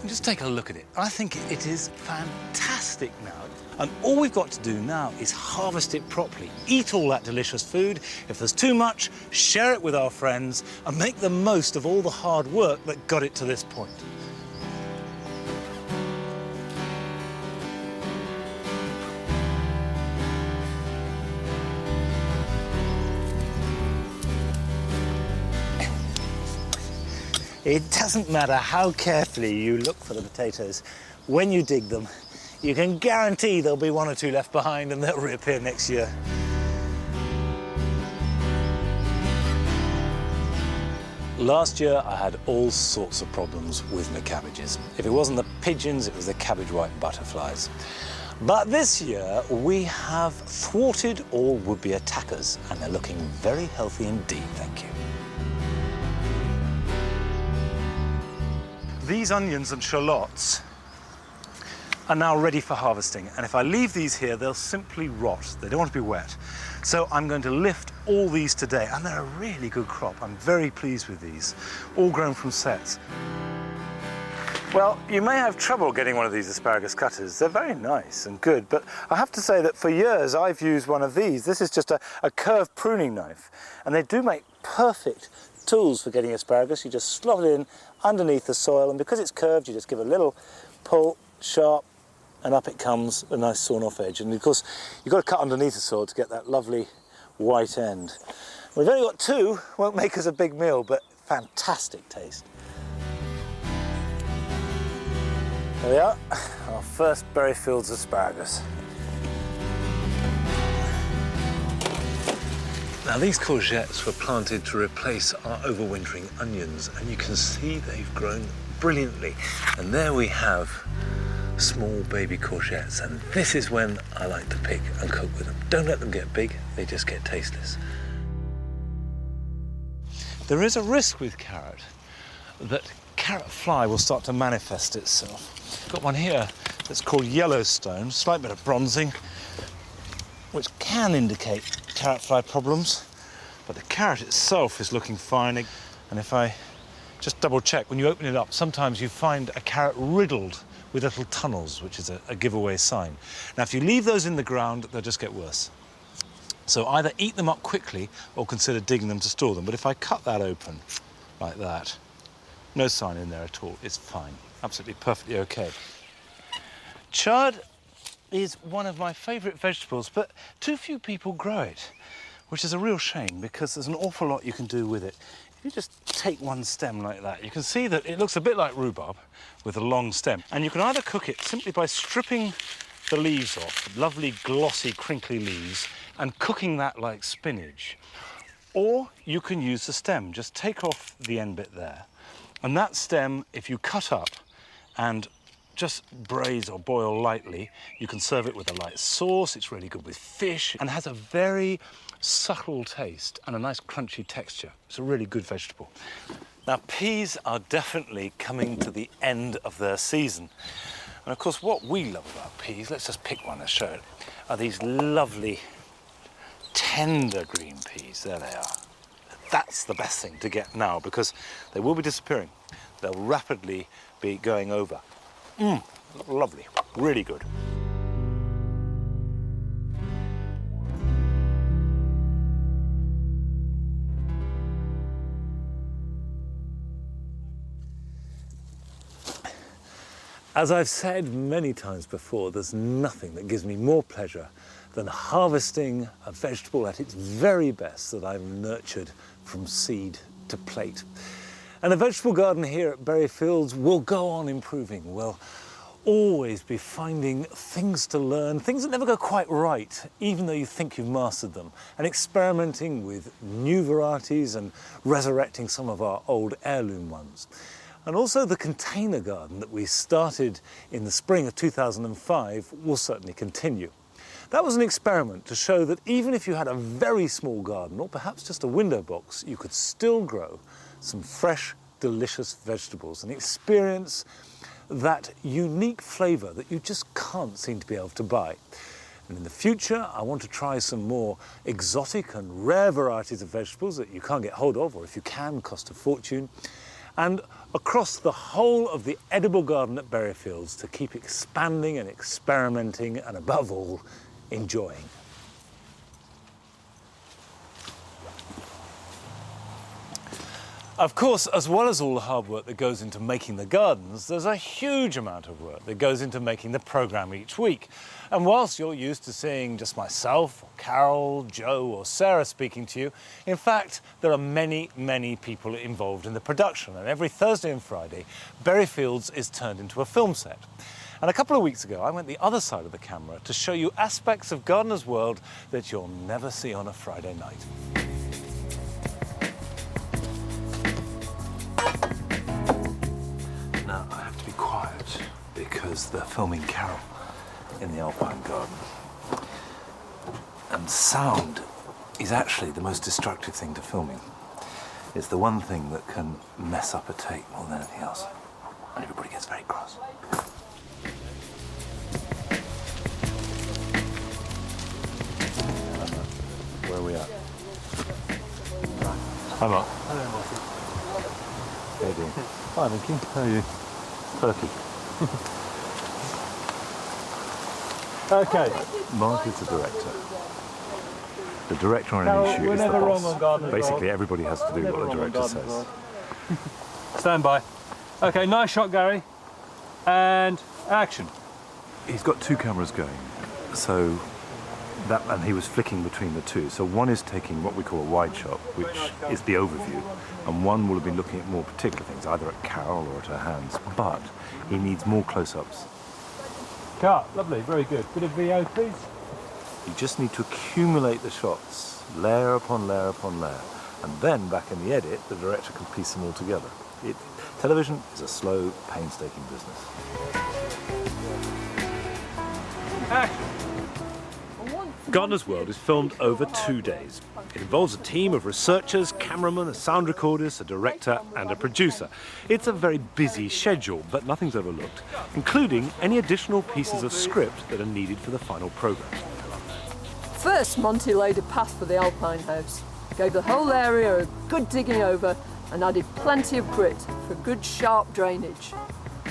Just take a look at it. I think it is fantastic now. And all we've got to do now is harvest it properly, eat all that delicious food. If there's too much, share it with our friends and make the most of all the hard work that got it to this point. It doesn't matter how carefully you look for the potatoes. When you dig them, you can guarantee there'll be one or two left behind and they'll reappear next year. Last year, I had all sorts of problems with my cabbages. If it wasn't the pigeons, it was the cabbage white butterflies. But this year, we have thwarted all would-be attackers, and they're looking very healthy indeed, thank you. These onions and shallots are now ready for harvesting, and if I leave these here, they'll simply rot. They don't want to be wet. So I'm going to lift all these today, and they're a really good crop. I'm very pleased with these, all grown from sets. Well, you may have trouble getting one of these asparagus cutters. They're very nice and good, but I have to say that for years I've used one of these. This is just a curved pruning knife, and they do make perfect tools for getting asparagus. You just slot it in underneath the soil, and because it's curved, you just give a little pull, sharp, and up it comes, a nice sawn off edge. And of course, you've got to cut underneath the soil to get that lovely white end. We've only got two, won't make us a big meal, but fantastic taste. There we are, our first Berryfields asparagus. Now these courgettes were planted to replace our overwintering onions, and you can see they've grown brilliantly. And there we have small baby courgettes, and this is when I like to pick and cook with them. Don't let them get big, they just get tasteless. There is a risk with carrot that carrot fly will start to manifest itself. I've got one here that's called Yellowstone, slight bit of bronzing, which can indicate carrot fly problems, but the carrot itself is looking fine. And if I just double check, when you open it up, sometimes you find a carrot riddled with little tunnels, which is a giveaway sign. Now, if you leave those in the ground, they'll just get worse. So either eat them up quickly or consider digging them to store them. But if I cut that open like that, no sign in there at all, it's fine. Absolutely perfectly okay. Chard is one of my favourite vegetables, but too few people grow it, which is a real shame because there's an awful lot you can do with it. If you just take one stem like that, you can see that it looks a bit like rhubarb with a long stem. And you can either cook it simply by stripping the leaves off, lovely glossy crinkly leaves, and cooking that like spinach. Or you can use the stem, just take off the end bit there. And that stem, if you cut up and just braise or boil lightly, you can serve it with a light sauce. It's really good with fish and has a very subtle taste and a nice crunchy texture. It's a really good vegetable. Now, peas are definitely coming to the end of their season. And of course, what we love about peas, let's just pick one and show it, are these lovely tender green peas. There they are. That's the best thing to get now because they will be disappearing. They'll rapidly be going over. Lovely, really good. As I've said many times before, there's nothing that gives me more pleasure than harvesting a vegetable at its very best that I've nurtured from seed to plate. And the vegetable garden here at Berryfields will go on improving. We'll always be finding things to learn, things that never go quite right, even though you think you've mastered them, and experimenting with new varieties and resurrecting some of our old heirloom ones. And also the container garden that we started in the spring of 2005 will certainly continue. That was an experiment to show that even if you had a very small garden, or perhaps just a window box, you could still grow some fresh, delicious vegetables and experience that unique flavour that you just can't seem to be able to buy. And in the future, I want to try some more exotic and rare varieties of vegetables that you can't get hold of, or if you can, cost a fortune. and across the whole of the edible garden at Berryfields to keep expanding and experimenting and, above all, enjoying. Of course, as well as all the hard work that goes into making the gardens, there's a huge amount of work that goes into making the programme each week. And whilst you're used to seeing just myself, or Carol, Joe or Sarah speaking to you, in fact, there are many, many people involved in the production. And every Thursday and Friday, Berryfields is turned into a film set. And a couple of weeks ago, I went the other side of the camera to show you aspects of Gardener's World that you'll never see on a Friday night. Now, I have to be quiet because they're filming Carol in the Alpine Garden. And sound is actually the most destructive thing to filming. It's the one thing that can mess up a take more than anything else. And everybody gets very cross. Where are we at? Hi, Mark. Hello, Marty. How you doing? Hi, Vicky. How are you? Perky. Okay. Mark is the director. The director on any shoot is the boss. Basically, everybody has to do what the director says. Stand by. Okay, nice shot, Gary. And action. He's got two cameras going, so and he was flicking between the two. So one is taking what we call a wide shot, which is the overview, and one will have been looking at more particular things, either at Carol or at her hands. But he needs more close-ups. Cut. Lovely. Very good. Bit of VO, please. You just need to accumulate the shots, layer upon layer upon layer, and then back in the edit, the director can piece them all together. Television is a slow, painstaking business. Action. Gardener's World is filmed over 2 days. It involves a team of researchers, cameramen, a sound recordist, a director and a producer. It's a very busy schedule, but nothing's overlooked, including any additional pieces of script that are needed for the final programme. First, Monty laid a path for the Alpine house, gave the whole area a good digging over and added plenty of grit for good sharp drainage.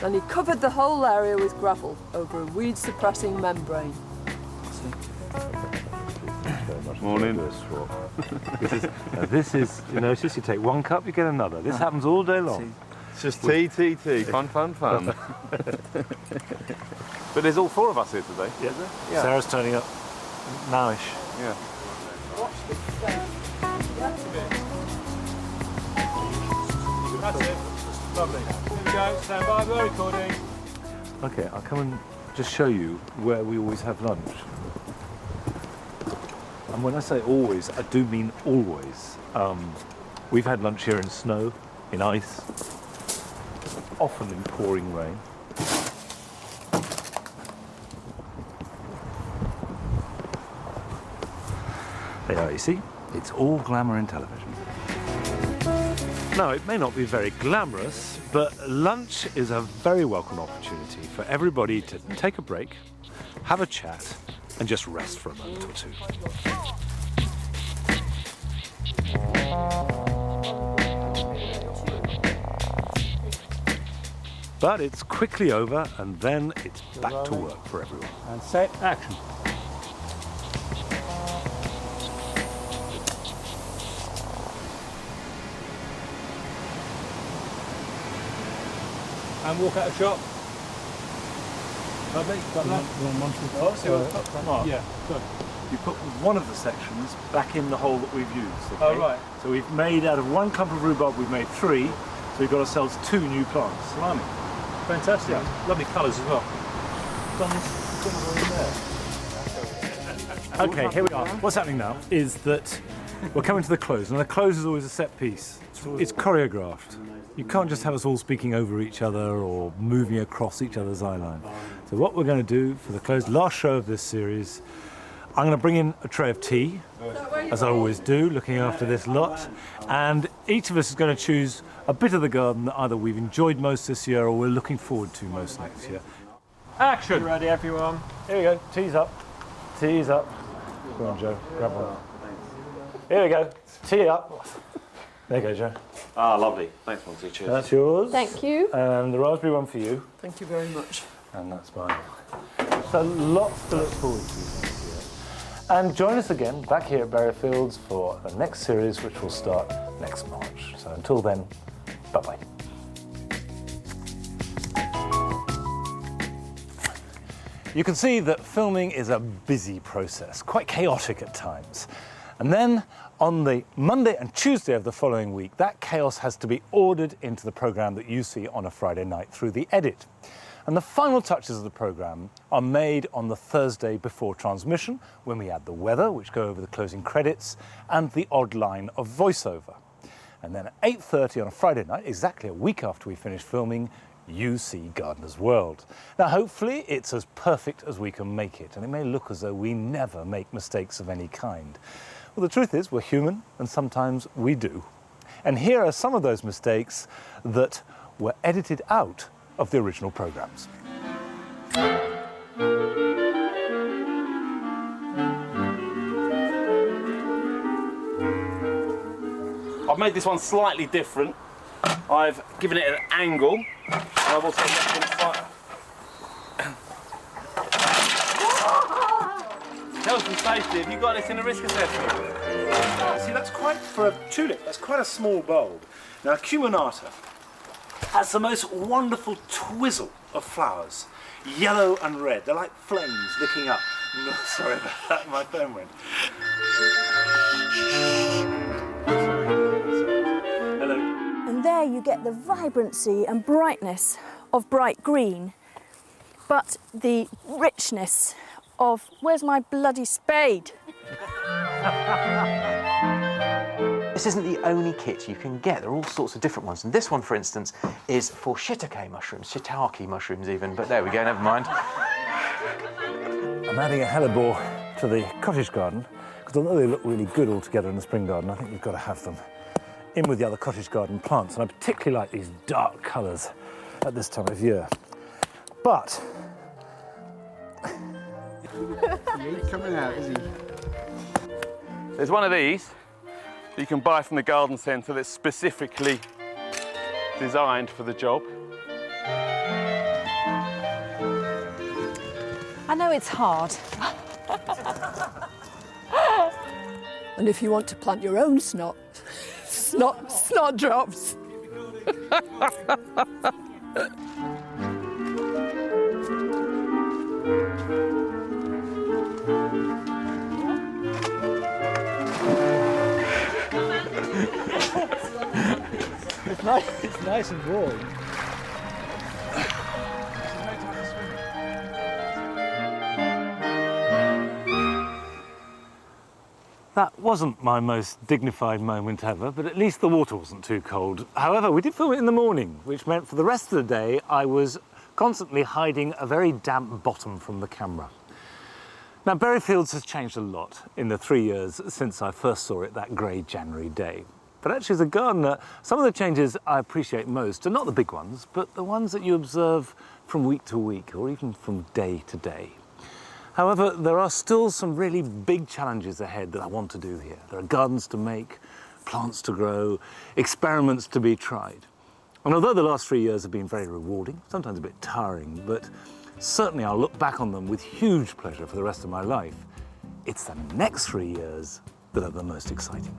Then he covered the whole area with gravel over a weed-suppressing membrane. Morning. This is, you notice you take one cup, you get another. This happens all day long. It's just tea. Fun. But there's all four of us here today. Yeah. Yeah. Sarah's turning up nowish. Yeah. That's it. Lovely. Here we go. Stand by. We're recording. Okay, I'll come and just show you where we always have lunch. And when I say always, I do mean always. We've had lunch here in snow, in ice, often in pouring rain. There you are, you see? It's all glamour in television. Now, it may not be very glamorous, but lunch is a very welcome opportunity for everybody to take a break, have a chat, and just rest for a moment or two. But it's quickly over, and then it's back to work for everyone. And set, action. And walk out of shot. Lovely, got that. Oh, so you've put Mark. Yeah, good. You put one of the sections back in the hole that we've used. Okay? Oh, right. So we've made, out of one clump of rhubarb, we've made 3. So we've got ourselves 2 new plants. Salami. Fantastic. Yeah. Lovely colours as well. Okay, here we are. What's happening now is that we're coming to the close, and the close is always a set piece. It's choreographed. You can't just have us all speaking over each other or moving across each other's eye line. So what we're going to do for the close, last show of this series, I'm going to bring in a tray of tea, as I always do, looking after this lot, and each of us is going to choose a bit of the garden that either we've enjoyed most this year or we're looking forward to most next year. Action! You ready, everyone? Here we go, tea's up, tea's up. Go on, Joe, grab one. Here we go, tee up. There you go, Joe. Ah, lovely. Thanks, Monty. Cheers. That's yours. Thank you. And the raspberry one for you. Thank you very much. And that's mine. So lots to look forward to this year. And join us again back here at Berryfields for the next series, which will start next March. So until then, bye-bye. You can see that filming is a busy process, quite chaotic at times. And then on the Monday and Tuesday of the following week, that chaos has to be ordered into the programme that you see on a Friday night through the edit. And the final touches of the programme are made on the Thursday before transmission, when we add the weather, which go over the closing credits, and the odd line of voiceover. And then at 8:30 on a Friday night, exactly a week after we finish filming, you see Gardener's World. Now, hopefully it's as perfect as we can make it, and it may look as though we never make mistakes of any kind. Well, the truth is we're human, and sometimes we do. And here are some of those mistakes that were edited out of the original programmes. I've made this one slightly different. I've given it an angle. And I've also left it slightly... Health and safety, have you got this in a risk assessment? See, that's quite, for a tulip, that's quite a small bulb. Now, Acuminata has the most wonderful twizzle of flowers, yellow and red. They're like flames licking up. No, sorry about that, my phone went. Hello. And there you get the vibrancy and brightness of bright green, but the richness of, where's my bloody spade? This isn't the only kit you can get. There are all sorts of different ones. And this one, for instance, is for shiitake mushrooms, shiitake mushrooms even, but there we go, never mind. I'm adding a hellebore to the cottage garden, because although they look really good all together in the spring garden, I think you've got to have them in with the other cottage garden plants. And I particularly like these dark colours at this time of year. But... He ain't coming out, is he? There's one of these that you can buy from the garden centre that's specifically designed for the job. I know it's hard. And if you want to plant your own snot drops. It's nice and warm. That wasn't my most dignified moment ever, but at least the water wasn't too cold. However, we did film it in the morning, which meant for the rest of the day I was constantly hiding a very damp bottom from the camera. Now, Berryfields has changed a lot in the 3 years since I first saw it that grey January day. But actually, as a gardener, some of the changes I appreciate most are not the big ones, but the ones that you observe from week to week, or even from day to day. However, there are still some really big challenges ahead that I want to do here. There are gardens to make, plants to grow, experiments to be tried. And although the last 3 years have been very rewarding, sometimes a bit tiring, but certainly I'll look back on them with huge pleasure for the rest of my life, it's the next 3 years that are the most exciting.